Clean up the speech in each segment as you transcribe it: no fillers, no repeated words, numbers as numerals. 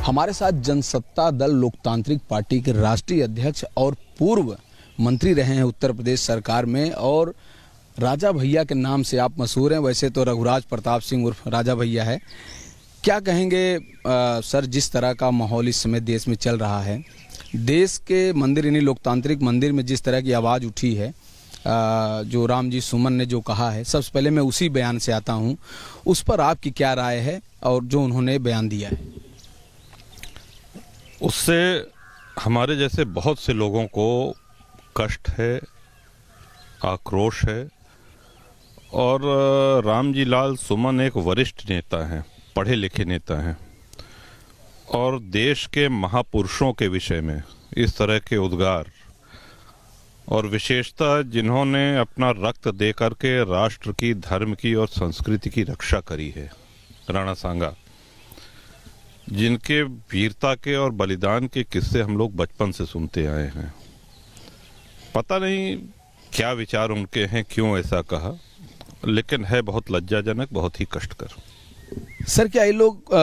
हमारे साथ जनसत्ता दल लोकतांत्रिक पार्टी के राष्ट्रीय अध्यक्ष और पूर्व मंत्री रहे हैं उत्तर प्रदेश सरकार में, और राजा भैया के नाम से आप मशहूर हैं। वैसे तो रघुराज प्रताप सिंह उर्फ राजा भैया है। क्या कहेंगे सर, जिस तरह का माहौल इस समय देश में चल रहा है, देश के मंदिर यानी लोकतांत्रिक मंदिर में जिस तरह की आवाज़ उठी है, जो राम जी सुमन ने जो कहा है, सबसे पहले मैं उसी बयान से आता हूं, उस पर आपकी क्या राय है और जो उन्होंने बयान दिया है? उससे हमारे जैसे बहुत से लोगों को कष्ट है, आक्रोश है। और रामजी लाल सुमन एक वरिष्ठ नेता हैं, पढ़े लिखे नेता हैं, और देश के महापुरुषों के विषय में इस तरह के उद्गार, और विशेषतः जिन्होंने अपना रक्त दे करके राष्ट्र की, धर्म की और संस्कृति की रक्षा करी है, राणा सांगा, जिनके वीरता के और बलिदान के किस्से हम लोग बचपन से सुनते आए हैं। पता नहीं क्या विचार उनके हैं, क्यों ऐसा कहा, लेकिन है बहुत लज्जाजनक, बहुत ही कष्टकर। सर, क्या ये लोग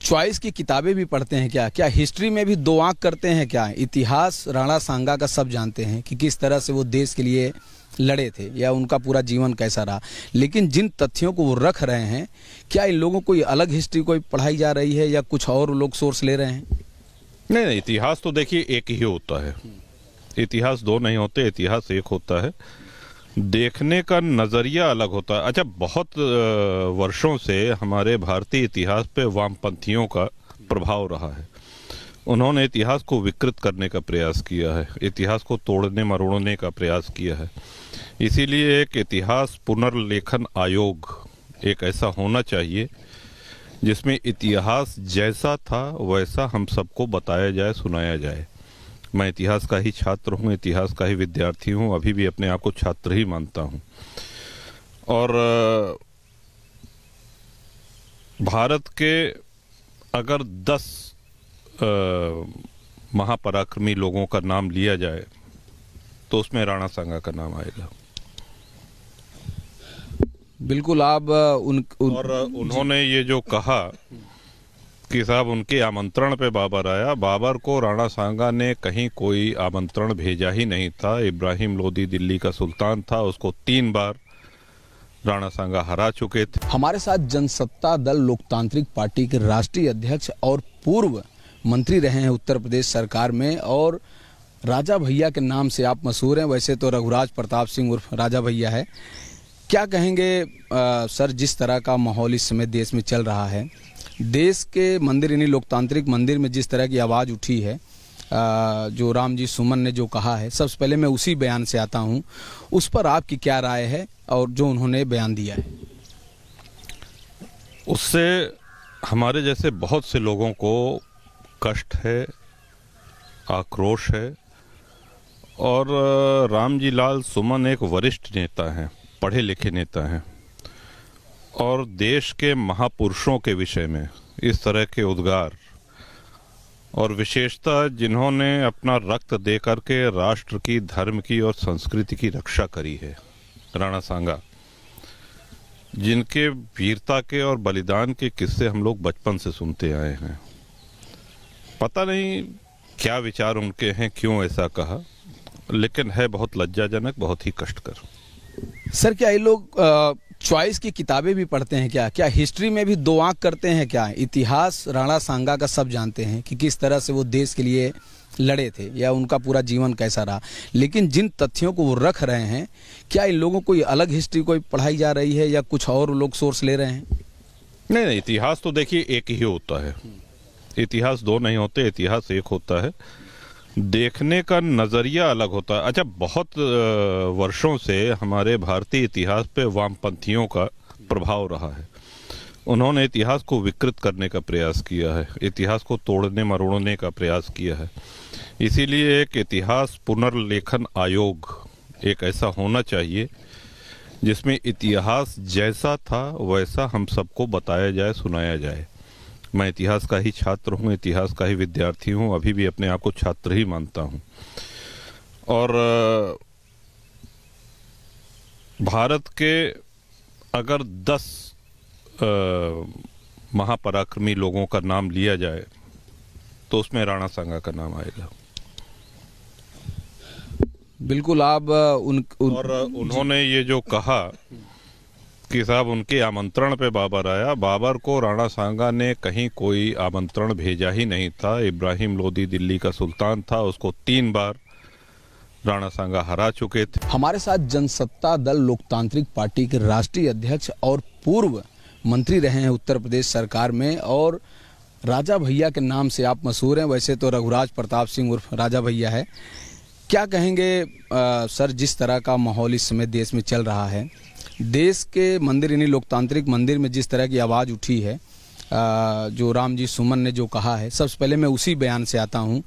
चॉइस की किताबें भी पढ़ते हैं क्या हिस्ट्री में भी दो आंख करते हैं क्या? इतिहास राणा सांगा का सब जानते हैं कि किस तरह से वो देश के लिए लड़े थे या उनका पूरा जीवन कैसा रहा, लेकिन जिन तथ्यों को वो रख रहे हैं, क्या इन लोगों को अलग हिस्ट्री कोई पढ़ाई जा रही है या कुछ और लोग सोर्स ले रहे हैं? नहीं, इतिहास तो देखिए एक ही होता है। इतिहास दो नहीं होते, इतिहास एक होता है। देखने का नजरिया अलग होता है। अच्छा, बहुत वर्षों से हमारे भारतीय इतिहास पे वामपंथियों का प्रभाव रहा है। उन्होंने इतिहास को विकृत करने का प्रयास किया है, इतिहास को तोड़ने मरोड़ने का प्रयास किया है। इसीलिए एक इतिहास पुनर्लेखन आयोग एक ऐसा होना चाहिए जिसमें इतिहास जैसा था वैसा हम सबको बताया जाए, सुनाया जाए। मैं इतिहास का ही छात्र हूँ, इतिहास का ही विद्यार्थी हूँ, अभी भी अपने आप को छात्र ही मानता हूँ। और भारत के अगर 10 महापराक्रमी लोगों का नाम लिया जाए तो उसमें राणा सांगा का नाम आएगा। बिल्कुल। आप और उन्होंने ये जो कहा कि साहब उनके आमंत्रण पे बाबर आया, बाबर को राणा सांगा ने कहीं कोई आमंत्रण भेजा ही नहीं था। इब्राहिम लोदी दिल्ली का सुल्तान था, उसको 3 बार राणा सांगा हरा चुके थे। हमारे साथ जनसत्ता दल लोकतांत्रिक पार्टी के राष्ट्रीय अध्यक्ष और पूर्व मंत्री रहे हैं उत्तर प्रदेश सरकार में, और राजा भैया के नाम से आप मशहूर हैं। वैसे तो रघुराज प्रताप सिंह उर्फ राजा भैया है। क्या कहेंगे सर, जिस तरह का माहौल इस समय देश में चल रहा है, देश के मंदिर यानी लोकतांत्रिक मंदिर में जिस तरह की आवाज़ उठी है, जो राम जी सुमन ने जो कहा है, सबसे पहले मैं उसी बयान से आता हूं, उस पर आपकी क्या राय है और जो उन्होंने बयान दिया है? उससे हमारे जैसे बहुत से लोगों को कष्ट है, आक्रोश है। और रामजी लाल सुमन एक वरिष्ठ नेता हैं, पढ़े लिखे नेता हैं, और देश के महापुरुषों के विषय में इस तरह के उद्गार, और विशेषतः जिन्होंने अपना रक्त दे करके राष्ट्र की, धर्म की और संस्कृति की रक्षा करी है, राणा सांगा, जिनके वीरता के और बलिदान के किस्से हम लोग बचपन से सुनते आए हैं। पता नहीं क्या विचार उनके हैं, क्यों ऐसा कहा, लेकिन है बहुत लज्जाजनक, बहुत ही कष्टकर। सर, क्या ये लोग चॉइस की किताबें भी पढ़ते हैं क्या हिस्ट्री में भी दो आंख करते हैं क्या? इतिहास राणा सांगा का सब जानते हैं कि किस तरह से वो देश के लिए लड़े थे या उनका पूरा जीवन कैसा रहा, लेकिन जिन तथ्यों को वो रख रहे हैं, क्या इन लोगों को अलग हिस्ट्री कोई पढ़ाई जा रही है या कुछ और लोग सोर्स ले रहे हैं? नहीं, इतिहास तो देखिए एक ही होता है। इतिहास दो नहीं होते, इतिहास एक होता है। देखने का नजरिया अलग होता है। अच्छा, बहुत वर्षों से हमारे भारतीय इतिहास पे वामपंथियों का प्रभाव रहा है। उन्होंने इतिहास को विकृत करने का प्रयास किया है, इतिहास को तोड़ने मरोड़ने का प्रयास किया है। इसीलिए एक इतिहास पुनर्लेखन आयोग एक ऐसा होना चाहिए जिसमें इतिहास जैसा था वैसा हम सबको बताया जाए, सुनाया जाए। मैं इतिहास का ही छात्र हूँ, इतिहास का ही विद्यार्थी हूँ, अभी भी अपने आप को छात्र ही मानता हूँ। और भारत के अगर 10 महापराक्रमी लोगों का नाम लिया जाए तो उसमें राणा सांगा का नाम आएगा। बिल्कुल आप और उन्होंने ये जो कहा कि साहब उनके आमंत्रण पे बाबर आया, बाबर को राणा सांगा ने कहीं कोई आमंत्रण भेजा ही नहीं था। इब्राहिम लोदी दिल्ली का सुल्तान था, उसको 3 बार राणा सांगा हरा चुके थे। हमारे साथ जनसत्ता दल लोकतांत्रिक पार्टी के राष्ट्रीय अध्यक्ष और पूर्व मंत्री रहे हैं उत्तर प्रदेश सरकार में, और राजा भैया के नाम से आप मशहूर हैं। वैसे तो रघुराज प्रताप सिंह उर्फ राजा भैया है। क्या कहेंगे सर, जिस तरह का माहौल इस समय देश में चल रहा है, देश के मंदिर यानी लोकतांत्रिक मंदिर में जिस तरह की आवाज़ उठी है, जो राम जी सुमन ने जो कहा है, सबसे पहले मैं उसी बयान से आता हूं,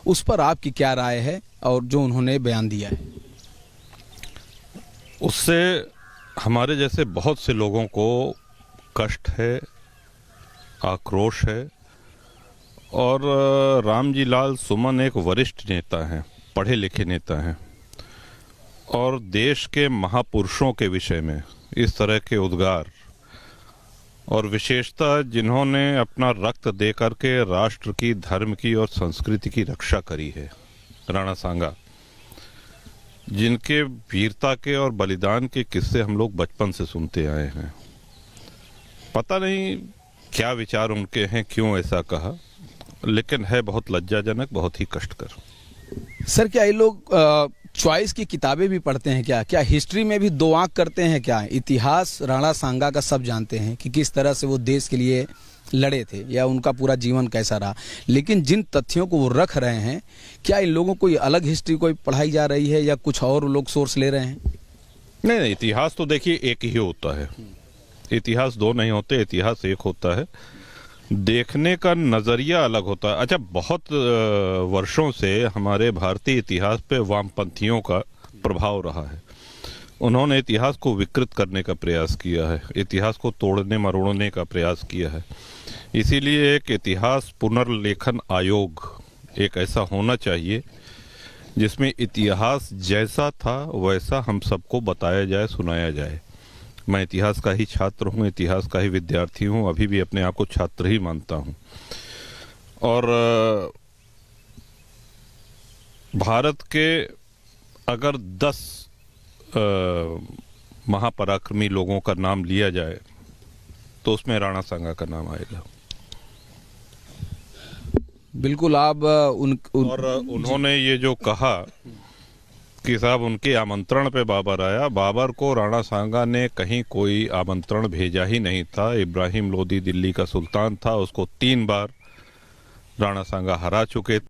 उस पर आपकी क्या राय है और जो उन्होंने बयान दिया है? उससे हमारे जैसे बहुत से लोगों को कष्ट है, आक्रोश है। और रामजी लाल सुमन एक वरिष्ठ नेता हैं, पढ़े लिखे नेता हैं, और देश के महापुरुषों के विषय में इस तरह के उद्गार, और विशेषतः जिन्होंने अपना रक्त दे करके राष्ट्र की, धर्म की और संस्कृति की रक्षा करी है, राणा सांगा, जिनके वीरता के और बलिदान के किस्से हम लोग बचपन से सुनते आए हैं। पता नहीं क्या विचार उनके हैं, क्यों ऐसा कहा, लेकिन है बहुत लज्जाजनक, बहुत ही कष्टकर। सर, क्या ये लोग चॉइस की किताबें भी पढ़ते हैं क्या हिस्ट्री में भी 2 आंख करते हैं क्या? इतिहास राणा सांगा का सब जानते हैं कि किस तरह से वो देश के लिए लड़े थे या उनका पूरा जीवन कैसा रहा, लेकिन जिन तथ्यों को वो रख रहे हैं, क्या इन लोगों को अलग हिस्ट्री कोई पढ़ाई जा रही है या कुछ और लोग सोर्स ले रहे हैं? नहीं, इतिहास तो देखिए एक ही होता है। इतिहास 2 नहीं होते, इतिहास एक होता है। देखने का नजरिया अलग होता है। अच्छा, बहुत वर्षों से हमारे भारतीय इतिहास पे वामपंथियों का प्रभाव रहा है। उन्होंने इतिहास को विकृत करने का प्रयास किया है, इतिहास को तोड़ने मरोड़ने का प्रयास किया है। इसीलिए एक इतिहास पुनर्लेखन आयोग एक ऐसा होना चाहिए जिसमें इतिहास जैसा था वैसा हम सबको बताया जाए, सुनाया जाए। मैं इतिहास का ही छात्र हूँ, इतिहास का ही विद्यार्थी हूँ, अभी भी अपने आप को छात्र ही मानता हूँ। और भारत के अगर 10 महापराक्रमी लोगों का नाम लिया जाए तो उसमें राणा सांगा का नाम आएगा। बिल्कुल आप और उन्होंने ये जो कहा कि साहब उनके आमंत्रण पे बाबर आया, बाबर को राणा सांगा ने कहीं कोई आमंत्रण भेजा ही नहीं था। इब्राहिम लोदी दिल्ली का सुल्तान था, उसको 3 बार राणा सांगा हरा चुके थे।